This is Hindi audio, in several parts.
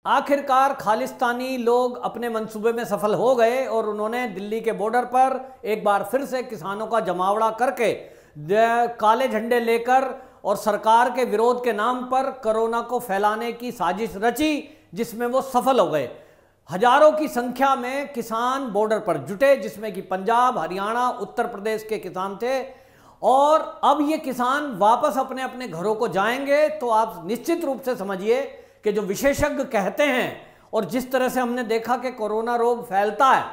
आखिरकार खालिस्तानी लोग अपने मंसूबे में सफल हो गए और उन्होंने दिल्ली के बॉर्डर पर एक बार फिर से किसानों का जमावड़ा करके काले झंडे लेकर और सरकार के विरोध के नाम पर कोरोना को फैलाने की साजिश रची, जिसमें वो सफल हो गए। हजारों की संख्या में किसान बॉर्डर पर जुटे, जिसमें कि पंजाब, हरियाणा, उत्तर प्रदेश के किसान थे। और अब ये किसान वापस अपने अपने घरों को जाएंगे। तो आप निश्चित रूप से समझिए कि जो विशेषज्ञ कहते हैं और जिस तरह से हमने देखा कि कोरोना रोग फैलता है,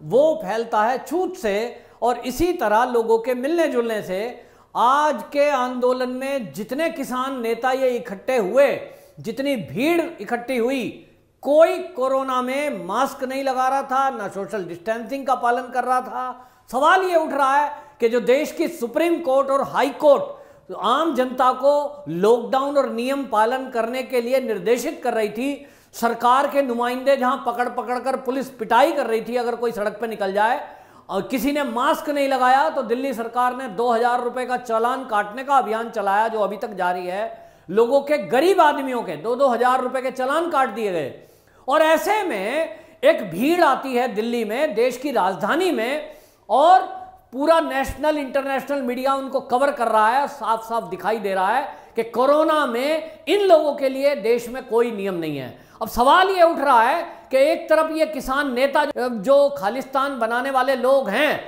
वो फैलता है छूत से, और इसी तरह लोगों के मिलने जुलने से। आज के आंदोलन में जितने किसान नेता ये इकट्ठे हुए, जितनी भीड़ इकट्ठी हुई, कोई कोरोना में मास्क नहीं लगा रहा था, ना सोशल डिस्टेंसिंग का पालन कर रहा था। सवाल ये उठ रहा है कि जो देश की सुप्रीम कोर्ट और हाई कोर्ट आम जनता को लॉकडाउन और नियम पालन करने के लिए निर्देशित कर रही थी, सरकार के नुमाइंदे जहां पकड़ पकड़ कर पुलिस पिटाई कर रही थी अगर कोई सड़क पर निकल जाए, और किसी ने मास्क नहीं लगाया तो दिल्ली सरकार ने 2000 रुपए का चालान काटने का अभियान चलाया, जो अभी तक जारी है। लोगों के, गरीब आदमियों के 2-2 हजार रुपए के चालान काट दिए गए। और ऐसे में एक भीड़ आती है दिल्ली में, देश की राजधानी में, और पूरा नेशनल इंटरनेशनल मीडिया उनको कवर कर रहा है। साफ साफ दिखाई दे रहा है कि कोरोना में इन लोगों के लिए देश में कोई नियम नहीं है। अब सवाल ये उठ रहा है कि एक तरफ ये किसान नेता जो खालिस्तान बनाने वाले लोग हैं,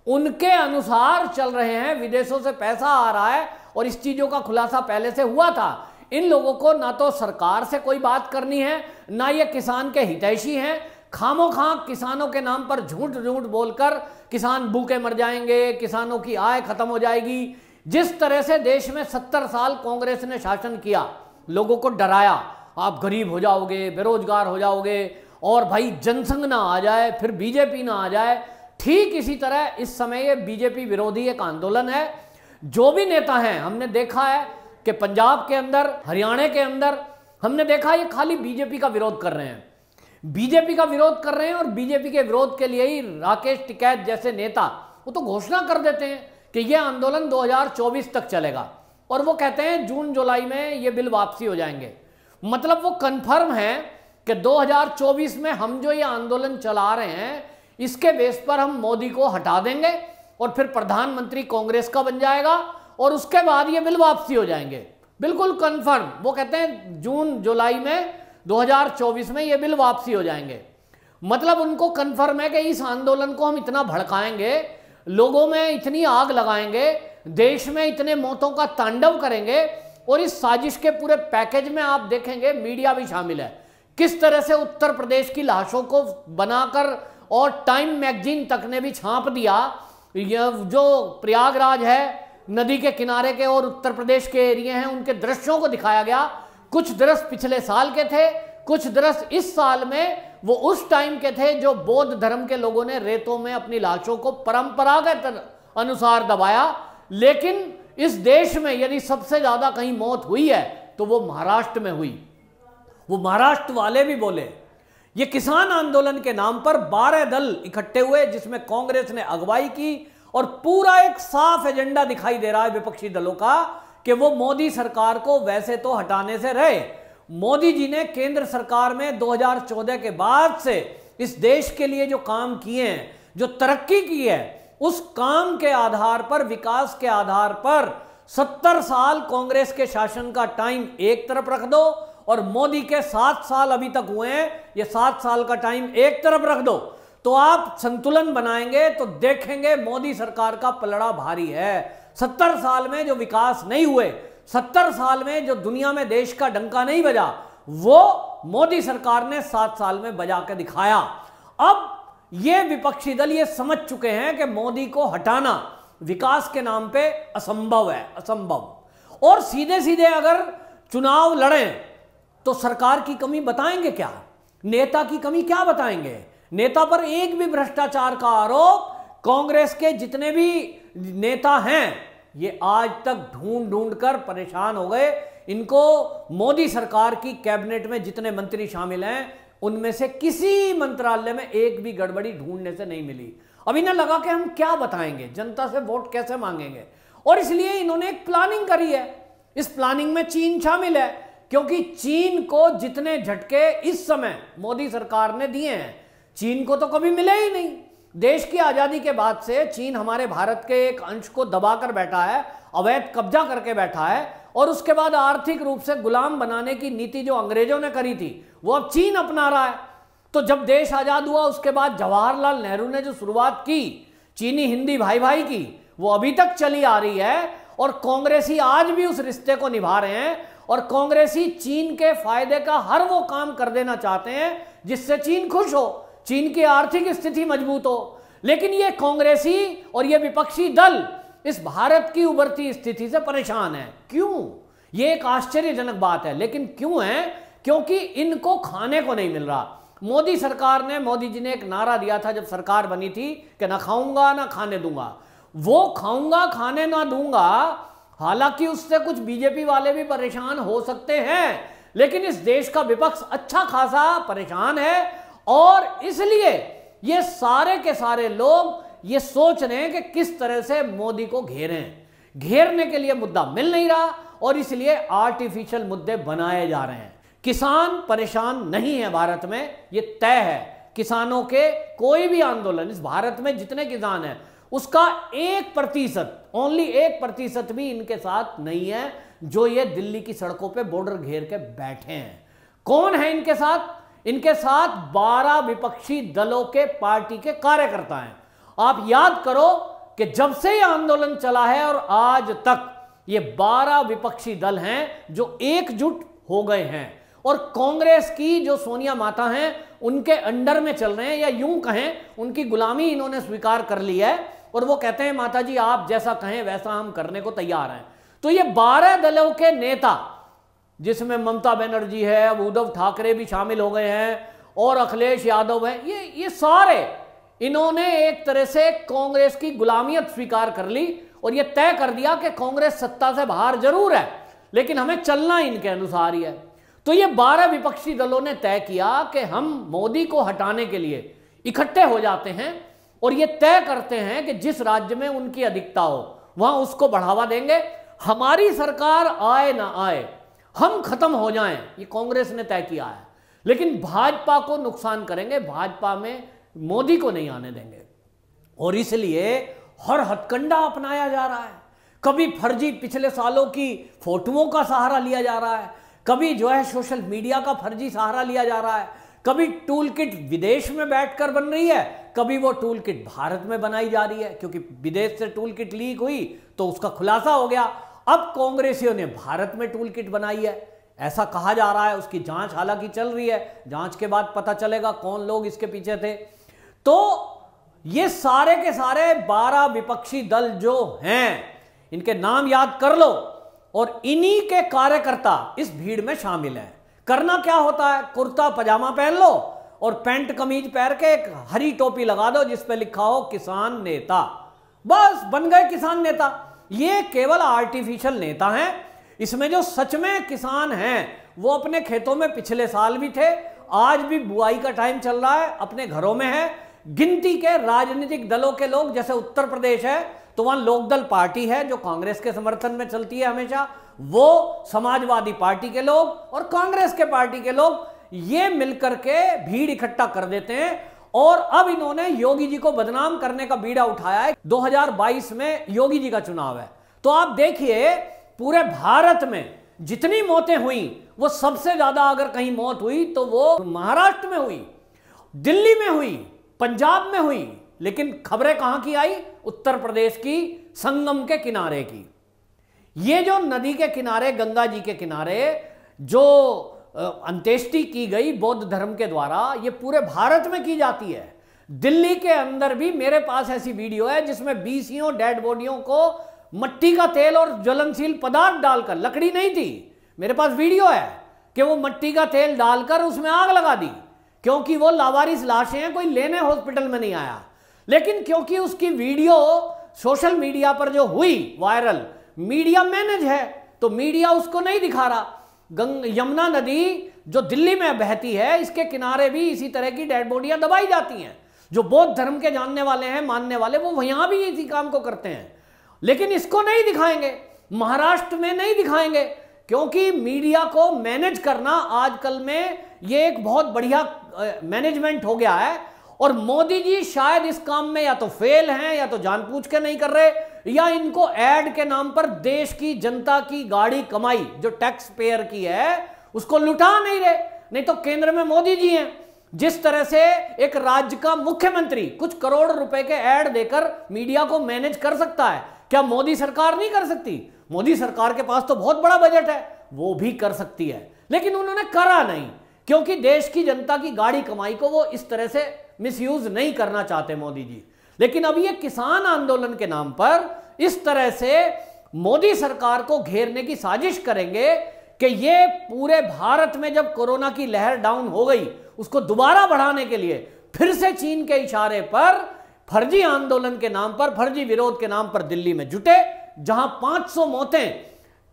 उनके अनुसार चल रहे हैं, विदेशों से पैसा आ रहा है, और इस चीजों का खुलासा पहले से हुआ था। इन लोगों को ना तो सरकार से कोई बात करनी है, ना ये किसान के हितैषी हैं। खामोखां किसानों के नाम पर झूठ झूठ बोलकर किसान भूखे मर जाएंगे, किसानों की आय खत्म हो जाएगी। जिस तरह से देश में 70 साल कांग्रेस ने शासन किया, लोगों को डराया, आप गरीब हो जाओगे, बेरोजगार हो जाओगे, और भाई जनसंघ ना आ जाए, फिर बीजेपी ना आ जाए। ठीक इसी तरह इस समय ये बीजेपी विरोधी एक आंदोलन है। जो भी नेता हैं, हमने देखा है कि पंजाब के अंदर, हरियाणा के अंदर हमने देखा ये खाली बीजेपी का विरोध कर रहे हैं, बीजेपी का विरोध कर रहे हैं। और बीजेपी के विरोध के लिए ही राकेश टिकैत जैसे नेता वो तो घोषणा कर देते हैं कि यह आंदोलन 2024 तक चलेगा, और वो कहते हैं जून जुलाई में ये बिल वापसी हो जाएंगे। मतलब वो कंफर्म है कि 2024 में हम जो ये आंदोलन चला रहे हैं, इसके बेस पर हम मोदी को हटा देंगे और फिर प्रधानमंत्री कांग्रेस का बन जाएगा, और उसके बाद ये बिल वापसी हो जाएंगे। बिल्कुल कंफर्म। वो कहते हैं जून जुलाई में 2024 में ये बिल वापसी हो जाएंगे। मतलब उनको कंफर्म है कि इस आंदोलन को हम इतना भड़काएंगे, लोगों में इतनी आग लगाएंगे, देश में इतने मौतों का तांडव करेंगे, और इस साजिश के पूरे पैकेज में आप देखेंगे मीडिया भी शामिल है। किस तरह से उत्तर प्रदेश की लाशों को बनाकर, और टाइम मैगजीन तक ने भी छाप दिया, यह जो प्रयागराज है नदी के किनारे के और उत्तर प्रदेश के एरिए हैं, उनके दृश्यों को दिखाया गया। कुछ दृश्य पिछले साल के थे, कुछ दृश्य इस साल में, वो उस टाइम के थे जो बौद्ध धर्म के लोगों ने रेतों में अपनी लाशों को परंपरागत अनुसार दबाया। लेकिन इस देश में यदि सबसे ज्यादा कहीं मौत हुई है तो वो महाराष्ट्र में हुई। वो महाराष्ट्र वाले भी बोले। ये किसान आंदोलन के नाम पर 12 दल इकट्ठे हुए, जिसमें कांग्रेस ने अगुवाई की, और पूरा एक साफ एजेंडा दिखाई दे रहा है विपक्षी दलों का कि वो मोदी सरकार को वैसे तो हटाने से रहे। मोदी जी ने केंद्र सरकार में 2014 के बाद से इस देश के लिए जो काम किए हैं, जो तरक्की की है, उस काम के आधार पर, विकास के आधार पर 70 साल कांग्रेस के शासन का टाइम एक तरफ रख दो, और मोदी के 7 साल अभी तक हुए हैं, ये 7 साल का टाइम एक तरफ रख दो, तो आप संतुलन बनाएंगे तो देखेंगे मोदी सरकार का पलड़ा भारी है। 70 साल में जो विकास नहीं हुए, 70 साल में जो दुनिया में देश का डंका नहीं बजा, वो मोदी सरकार ने 7 साल में बजा के दिखाया। अब ये विपक्षी दल ये समझ चुके हैं कि मोदी को हटाना विकास के नाम पे असंभव है, असंभव। और सीधे सीधे अगर चुनाव लड़ें तो सरकार की कमी बताएंगे क्या, नेता की कमी क्या बताएंगे? नेता पर एक भी भ्रष्टाचार का आरोप कांग्रेस के जितने भी नेता हैं, ये आज तक ढूंढ ढूंढ कर परेशान हो गए। इनको मोदी सरकार की कैबिनेट में जितने मंत्री शामिल हैं, उनमें से किसी मंत्रालय में एक भी गड़बड़ी ढूंढने से नहीं मिली। अब इन्हें लगा कि हम क्या बताएंगे, जनता से वोट कैसे मांगेंगे, और इसलिए इन्होंने एक प्लानिंग करी है। इस प्लानिंग में चीन शामिल है, क्योंकि चीन को जितने झटके इस समय मोदी सरकार ने दिए हैं, चीन को तो कभी मिले ही नहीं। देश की आजादी के बाद से चीन हमारे भारत के एक अंश को दबाकर बैठा है, अवैध कब्जा करके बैठा है, और उसके बाद आर्थिक रूप से गुलाम बनाने की नीति जो अंग्रेजों ने करी थी वो अब चीन अपना रहा है। तो जब देश आजाद हुआ उसके बाद जवाहरलाल नेहरू ने जो शुरुआत की चीनी हिंदी भाई भाई की, वो अभी तक चली आ रही है, और कांग्रेसी आज भी उस रिश्ते को निभा रहे हैं, और कांग्रेसी चीन के फायदे का हर वो काम कर देना चाहते हैं जिससे चीन खुश हो, चीन की आर्थिक स्थिति मजबूत हो। लेकिन ये कांग्रेसी और ये विपक्षी दल इस भारत की उभरती स्थिति से परेशान है। क्यों? ये एक आश्चर्यजनक बात है, लेकिन क्यों है? क्योंकि इनको खाने को नहीं मिल रहा। मोदी सरकार ने, मोदी जी ने एक नारा दिया था जब सरकार बनी थी कि ना खाऊंगा ना खाने दूंगा। वो खाऊंगा खाने ना दूंगा, हालांकि उससे कुछ बीजेपी वाले भी परेशान हो सकते हैं, लेकिन इस देश का विपक्ष अच्छा खासा परेशान है, और इसलिए ये सारे के सारे लोग ये सोच रहे हैं कि किस तरह से मोदी को घेरें। घेरने के लिए मुद्दा मिल नहीं रहा, और इसलिए आर्टिफिशियल मुद्दे बनाए जा रहे हैं। किसान परेशान नहीं है भारत में, ये तय है। किसानों के कोई भी आंदोलन, इस भारत में जितने किसान हैं उसका 1%, ओनली 1% भी इनके साथ नहीं है, जो ये दिल्ली की सड़कों पे बॉर्डर घेर के बैठे हैं। कौन है इनके साथ? इनके साथ 12 विपक्षी दलों के पार्टी के कार्यकर्ता हैं। आप याद करो कि जब से ये आंदोलन चला है और आज तक ये 12 विपक्षी दल हैं जो एकजुट हो गए हैं, और कांग्रेस की जो सोनिया माता हैं उनके अंडर में चल रहे हैं, या यूं कहें उनकी गुलामी इन्होंने स्वीकार कर ली है, और वो कहते हैं माता जी आप जैसा कहें वैसा हम करने को तैयार हैं। तो ये 12 दलों के नेता, जिसमें ममता बनर्जी है, अब उद्धव ठाकरे भी शामिल हो गए हैं, और अखिलेश यादव है, ये सारे इन्होंने एक तरह से कांग्रेस की गुलामियत स्वीकार कर ली, और ये तय कर दिया कि कांग्रेस सत्ता से बाहर जरूर है लेकिन हमें चलना इनके अनुसार ही है। तो ये 12 विपक्षी दलों ने तय किया कि हम मोदी को हटाने के लिए इकट्ठे हो जाते हैं, और ये तय करते हैं कि जिस राज्य में उनकी अधिकता हो वहां उसको बढ़ावा देंगे। हमारी सरकार आए ना आए, हम खत्म हो जाएं, ये कांग्रेस ने तय किया है, लेकिन भाजपा को नुकसान करेंगे, भाजपा में मोदी को नहीं आने देंगे। और इसलिए हर हथकंडा अपनाया जा रहा है। कभी फर्जी पिछले सालों की फोटोओं का सहारा लिया जा रहा है, कभी जो है सोशल मीडिया का फर्जी सहारा लिया जा रहा है, कभी टूल किट विदेश में बैठकर बन रही है, कभी वो टूल किट भारत में बनाई जा रही है, क्योंकि विदेश से टूल किट लीक हुई तो उसका खुलासा हो गया। अब कांग्रेसियों ने भारत में टूल किट बनाई है, ऐसा कहा जा रहा है। उसकी जांच हालांकि चल रही है, जांच के बाद पता चलेगा कौन लोग इसके पीछे थे। तो ये सारे के सारे 12 विपक्षी दल जो हैं, इनके नाम याद कर लो, और इन्हीं के कार्यकर्ता इस भीड़ में शामिल हैं। करना क्या होता है? कुर्ता पजामा पहन लो और पैंट कमीज पहन के एक हरी टोपी लगा दो जिस पे लिखा हो किसान नेता, बस बन गए किसान नेता। ये केवल आर्टिफिशियल नेता हैं। इसमें जो सच में किसान हैं वो अपने खेतों में पिछले साल भी थे, आज भी बुआई का टाइम चल रहा है, अपने घरों में है। गिनती के राजनीतिक दलों के लोग, जैसे उत्तर प्रदेश है तो वहां लोकदल पार्टी है जो कांग्रेस के समर्थन में चलती है हमेशा, वो समाजवादी पार्टी के लोग और कांग्रेस के पार्टी के लोग ये मिलकर के भीड़ इकट्ठा कर देते हैं। और अब इन्होंने योगी जी को बदनाम करने का बीड़ा उठाया है। 2022 में योगी जी का चुनाव है, तो आप देखिए पूरे भारत में जितनी मौतें हुई वो सबसे ज्यादा अगर कहीं मौत हुई तो वो महाराष्ट्र में हुई, दिल्ली में हुई, पंजाब में हुई। लेकिन खबरें कहां की आई? उत्तर प्रदेश की संगम के किनारे की। ये जो नदी के किनारे, गंगा जी के किनारे जो अंत्येष्टि की गई बौद्ध धर्म के द्वारा, ये पूरे भारत में की जाती है। दिल्ली के अंदर भी मेरे पास ऐसी वीडियो है जिसमें बीसियों डेड बॉडियों को मट्टी का तेल और ज्वलनशील पदार्थ डालकर, लकड़ी नहीं थी, मेरे पास वीडियो है कि वो मट्टी का तेल डालकर उसमें आग लगा दी, क्योंकि वो लावारिस लाशें हैं, कोई लेने हॉस्पिटल में नहीं आया। लेकिन क्योंकि उसकी वीडियो सोशल मीडिया पर जो हुई वायरल, मीडिया मैनेज है तो मीडिया उसको नहीं दिखा रहा। यमुना नदी जो दिल्ली में बहती है, इसके किनारे भी इसी तरह की डेड बॉडियां दबाई जाती हैं। जो बौद्ध धर्म के जानने वाले हैं, मानने वाले, वो यहां भी इसी काम को करते हैं। लेकिन इसको नहीं दिखाएंगे, महाराष्ट्र में नहीं दिखाएंगे, क्योंकि मीडिया को मैनेज करना आजकल में ये एक बहुत बढ़िया मैनेजमेंट हो गया है। और मोदी जी शायद इस काम में या तो फेल हैं या तो जानबूझ के नहीं कर रहे, या इनको ऐड के नाम पर देश की जनता की गाड़ी कमाई जो टैक्स पेयर की है उसको लुटा नहीं रहे। नहीं तो केंद्र में मोदी जी हैं। जिस तरह से एक राज्य का मुख्यमंत्री कुछ करोड़ रुपए के ऐड देकर मीडिया को मैनेज कर सकता है, क्या मोदी सरकार नहीं कर सकती? मोदी सरकार के पास तो बहुत बड़ा बजट है, वो भी कर सकती है, लेकिन उन्होंने करा नहीं, क्योंकि देश की जनता की गाड़ी कमाई को वो इस तरह से मिसयूज नहीं करना चाहते मोदी जी। लेकिन अब ये किसान आंदोलन के नाम पर इस तरह से मोदी सरकार को घेरने की साजिश करेंगे कि ये पूरे भारत में जब कोरोना की लहर डाउन हो गई उसको दोबारा बढ़ाने के लिए फिर से चीन के इशारे पर फर्जी आंदोलन के नाम पर, फर्जी विरोध के नाम पर दिल्ली में जुटे, जहां 500 मौतें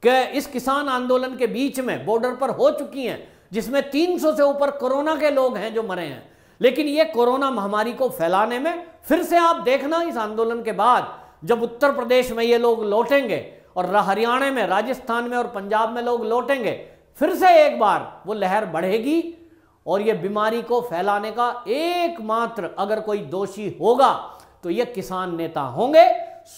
के इस किसान आंदोलन के बीच में बॉर्डर पर हो चुकी हैं, जिसमें 300 से ऊपर कोरोना के लोग हैं जो मरे हैं। लेकिन ये कोरोना महामारी को फैलाने में फिर से आप देखना, इस आंदोलन के बाद जब उत्तर प्रदेश में ये लोग लौटेंगे और हरियाणा में, राजस्थान में और पंजाब में लोग लौटेंगे, फिर से एक बार वो लहर बढ़ेगी। और ये बीमारी को फैलाने का एकमात्र अगर कोई दोषी होगा तो ये किसान नेता होंगे।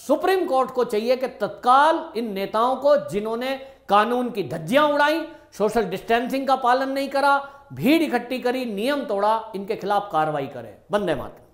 सुप्रीम कोर्ट को चाहिए कि तत्काल इन नेताओं को, जिन्होंने कानून की धज्जियां उड़ाई, सोशल डिस्टेंसिंग का पालन नहीं करा, भीड़ इकट्ठी करी, नियम तोड़ा, इनके खिलाफ कार्रवाई करे। वंदे मातरम।